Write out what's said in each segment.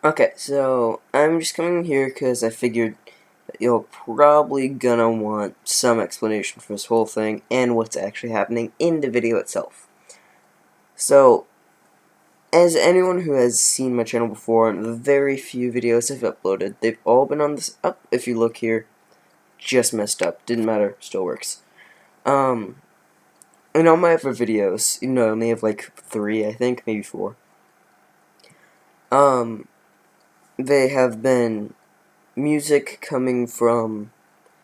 Okay, so I'm just coming here because I figured that you're probably gonna want some explanation for this whole thing and what's actually happening in the video itself. So, as anyone who has seen my channel before, the very few videos I've uploaded, they've all been on this up. If you look here, just messed up. Didn't matter, still works. In all my other videos, I only have like 3, I think, maybe 4. They have been music coming from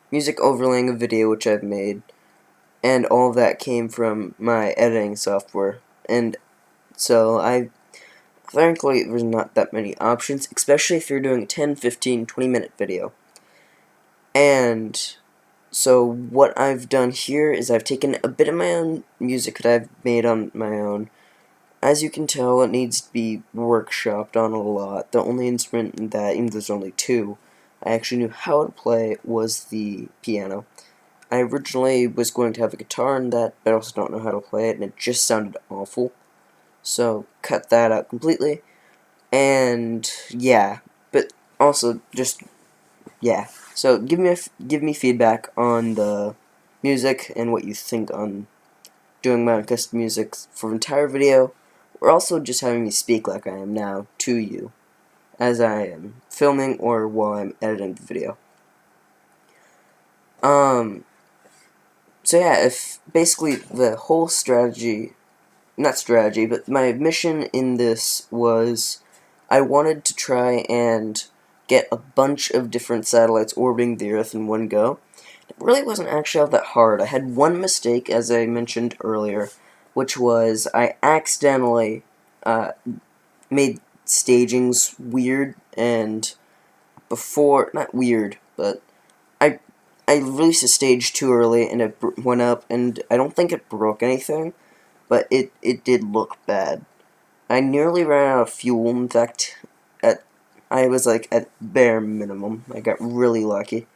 music overlaying a video which I've made, and all of that came from my editing software. And so frankly, there's not that many options, especially if you're doing a 10, 15, 20-minute video. And so what I've done here is I've taken a bit of my own music that I've made on my own. As you can tell, it needs to be workshopped on a lot. The only instrument that, even though there's only 2, I actually knew how to play was the piano. I originally was going to have a guitar in that, but I also don't know how to play it, and it just sounded awful. So, cut that out completely. And, yeah. But, also, just, yeah. So, give me feedback on the music and what you think on doing my own custom music for the entire video, or also just having me speak like I am now to you, as I am filming or while I'm editing the video. So yeah, if basically the whole strategy, not strategy, but my mission in this was I wanted to try and get a bunch of different satellites orbiting the Earth in one go. It really wasn't actually all that hard. I had one mistake, as I mentioned earlier, which was I accidentally made stagings weird, and not weird, but I released a stage too early, and it went up, and I don't think it broke anything, but it did look bad. I nearly ran out of fuel. In fact, I was like at bare minimum. I got really lucky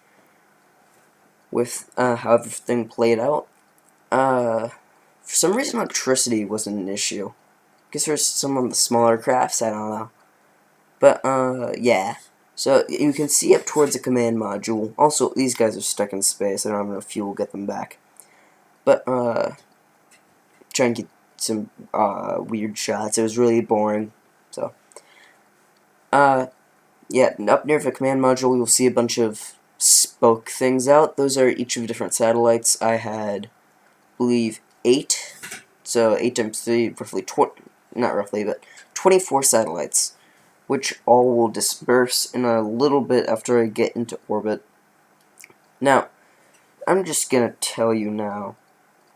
with how everything played out. For some reason, electricity wasn't an issue. Guess there's some of the smaller crafts, I don't know. But, yeah. So, you can see up towards the command module. Also, these guys are stuck in space. I don't have enough fuel to get them back. But, try and get some, weird shots. It was really boring. So, Yeah, up near the command module, you'll see a bunch of spoke things out. Those are each of different satellites. I had, I believe, 8. So 8 times 3, roughly not roughly, but 24 satellites, which all will disperse in a little bit after I get into orbit. Now, I'm just gonna tell you now,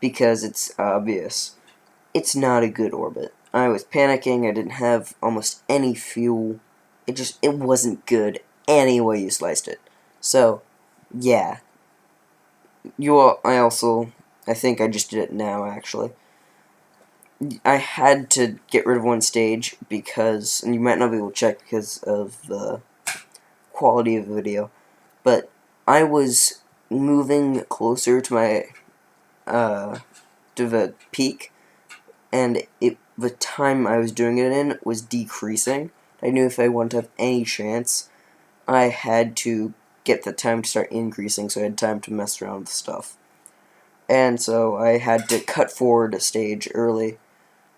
because it's obvious, it's not a good orbit. I was panicking, I didn't have almost any fuel. It wasn't good any way you sliced it. So, yeah. I think I just did it now, actually. I had to get rid of one stage because, and you might not be able to check because of the quality of the video, but I was moving closer to my, to the peak, and the time I was doing it in was decreasing. I knew if I wanted to have any chance, I had to get the time to start increasing, so I had time to mess around with stuff. And so I had to cut forward a stage early,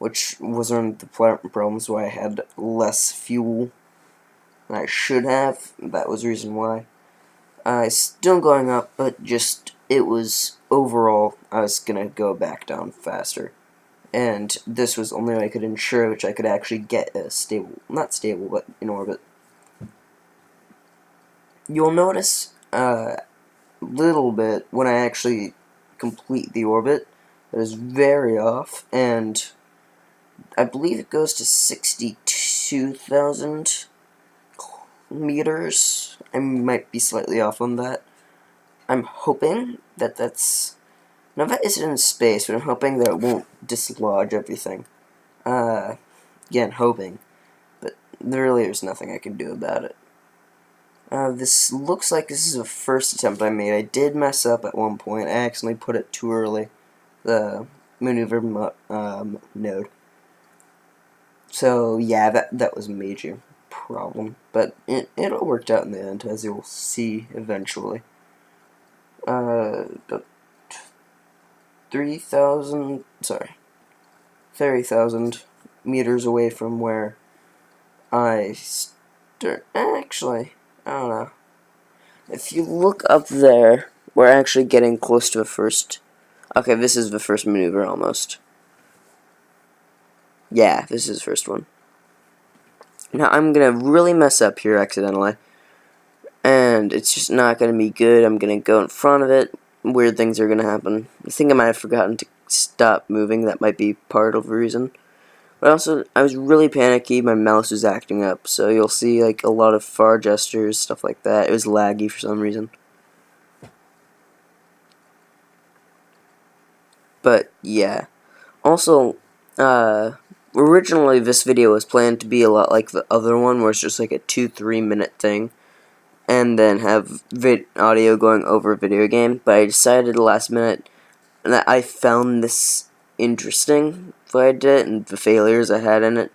which was one of the problems why I had less fuel than I should have. That was the reason why. Still going up, but just, it was, overall, I was gonna go back down faster. And this was the only way I could ensure which I could actually get a stable, not stable, but in orbit. You'll notice a little bit when I actually complete the orbit that is very off, and I believe it goes to 62,000 meters. I might be slightly off on that. I'm hoping that that's... Now that isn't in space, but I'm hoping that it won't dislodge everything. Again, hoping. But really there's nothing I can do about it. This looks like this is the first attempt I made. I did mess up at one point. I accidentally put it too early. The maneuver node. So yeah, that was a major problem. But it all worked out in the end, as you'll see eventually. But 30,000 meters away from where I start. Actually, I don't know. If you look up there, we're actually getting close to the first. Okay, this is the first maneuver almost. Yeah, this is the first one. Now I'm gonna really mess up here accidentally, and it's just not gonna be good. I'm gonna go in front of it. Weird things are gonna happen. I think I might have forgotten to stop moving. That might be part of the reason. But also, I was really panicky. My mouse was acting up, so you'll see like a lot of far gestures, stuff like that. It was laggy for some reason. But yeah. Also, originally this video was planned to be a lot like the other one, where it's just like a 2-3 minute thing, and then have audio going over a video game. But I decided last minute that I found this interesting, so I did it, and the failures I had in it.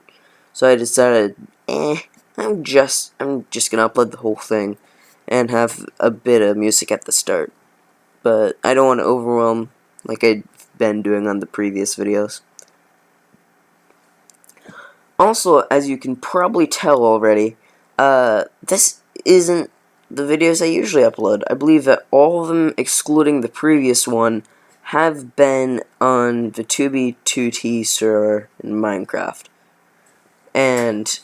So I decided, I'm just gonna upload the whole thing, and have a bit of music at the start. But I don't want to overwhelm like I've been doing on the previous videos. Also, as you can probably tell already, this isn't the videos I usually upload. I believe that all of them, excluding the previous one, have been on the 2B2T server in Minecraft. And,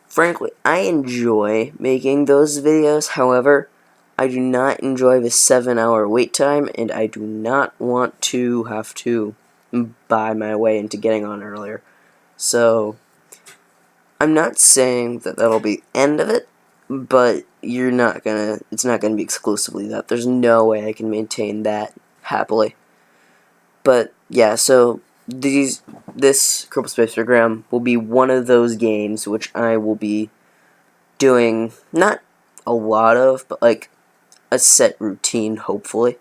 frankly, I enjoy making those videos. However, I do not enjoy the 7-hour wait time, and I do not want to have to buy my way into getting on earlier. So, I'm not saying that that'll be the end of it, but it's not gonna be exclusively that. There's no way I can maintain that happily. But yeah, so this Kerbal Space Program will be one of those games which I will be doing not a lot of, but like a set routine, hopefully.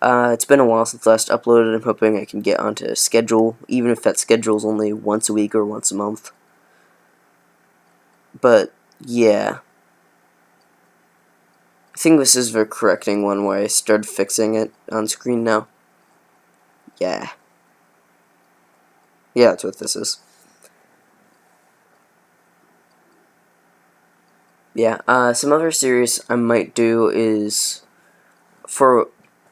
It's been a while since last uploaded. I'm hoping I can get onto a schedule, even if that schedule is only once a week or once a month. But, yeah. I think this is the correcting one where I started fixing it on screen now. Yeah. Yeah, that's what this is. Yeah, some other series I might do is, for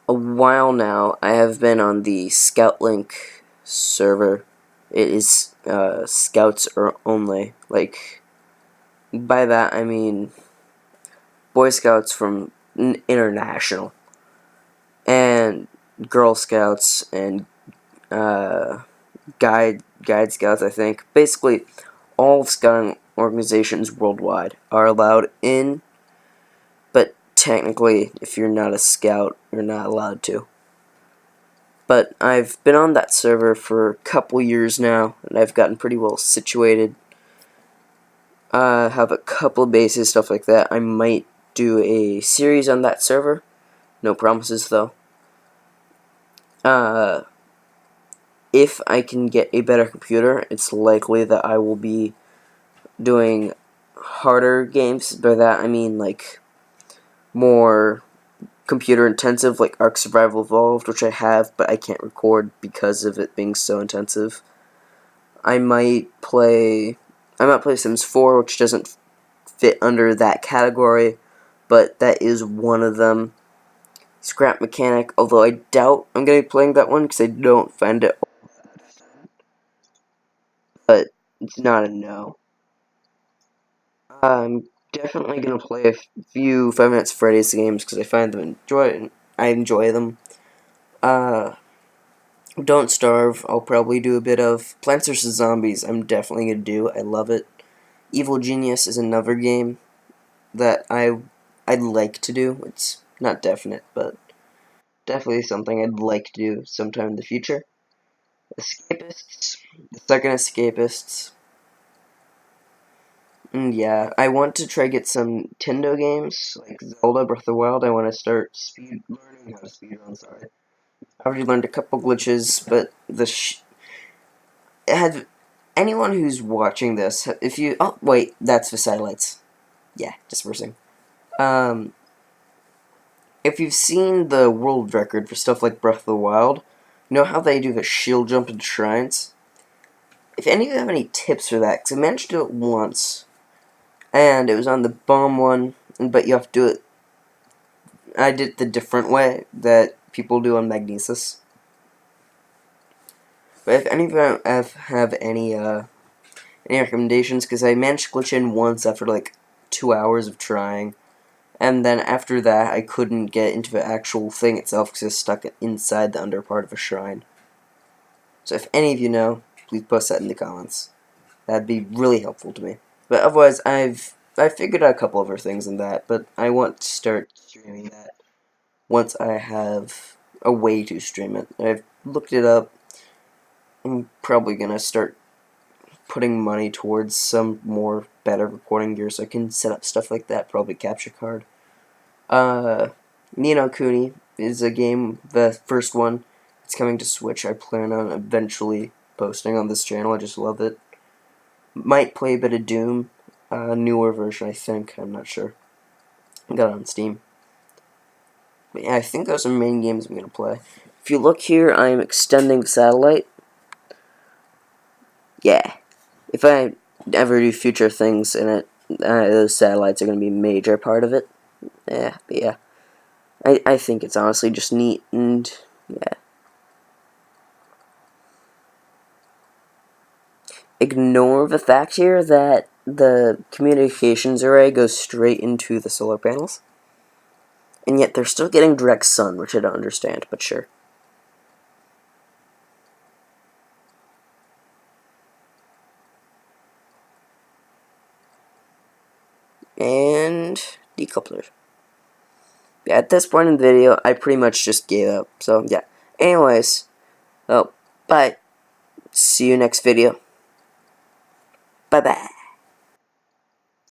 a while now, I have been on the ScoutLink server. It is, scouts or only. Like, by that I mean Boy Scouts from international, and Girl Scouts, and, Guide Scouts, I think. Basically, all scouting organizations worldwide are allowed in, but technically, if you're not a scout, you're not allowed to. But I've been on that server for a couple years now, and I've gotten pretty well situated. Have a couple of bases, stuff like that. I might do a series on that server. No promises, though. If I can get a better computer, it's likely that I will be doing harder games. By that, I mean, like, more computer intensive, like Ark Survival Evolved, which I have, but I can't record because of it being so intensive. I might play Sims 4, which doesn't fit under that category, but that is one of them. Scrap Mechanic, although I doubt I'm going to be playing that one because I don't find it, but it's not a no. I'm definitely going to play a few Five Nights at Freddy's games because I enjoy them. Don't Starve, I'll probably do a bit of. Plants vs. Zombies, I'm definitely going to do. I love it. Evil Genius is another game that I'd like to do. It's not definite, but definitely something I'd like to do sometime in the future. Escapists, the second Escapists. And yeah, I want to try get some Nintendo games, like Zelda Breath of the Wild. I want to start learning how to speedrun, sorry. I already learned a couple glitches, but anyone who's watching this, if you, oh, wait, that's the satellites. Yeah, dispersing. If you've seen the world record for stuff like Breath of the Wild, you know how they do the shield jump into shrines? If any of you have any tips for that, because I managed to do it once, and it was on the bomb one, but you have to do it, I did it the different way that people do on Magnesis. But if any of you have any recommendations, because I managed to glitch in once after like 2 hours of trying, and then after that I couldn't get into the actual thing itself because I was stuck inside the under part of a shrine. So if any of you know, please post that in the comments. That'd be really helpful to me. But otherwise, I figured out a couple other things in that, but I want to start streaming that once I have a way to stream it. I've looked it up. I'm probably gonna start putting money towards some more better recording gear so I can set up stuff like that, probably capture card. Ni no Kuni is a game, the first one. It's coming to Switch. I plan on eventually posting on this channel. I just love it. Might play a bit of Doom. Newer version, I think. I'm not sure. I got it on Steam. But yeah, I think those are the main games I'm going to play. If you look here, I am extending the satellite. Yeah. If I ever do future things in it, those satellites are going to be a major part of it. Yeah, but yeah. I think it's honestly just neat, and yeah. Ignore the fact here that the communications array goes straight into the solar panels. And yet they're still getting direct sun, which I don't understand, but sure. And decoupler. Yeah, at this point in the video, I pretty much just gave up. So, yeah. Anyways, well, bye. See you next video. Bye-bye.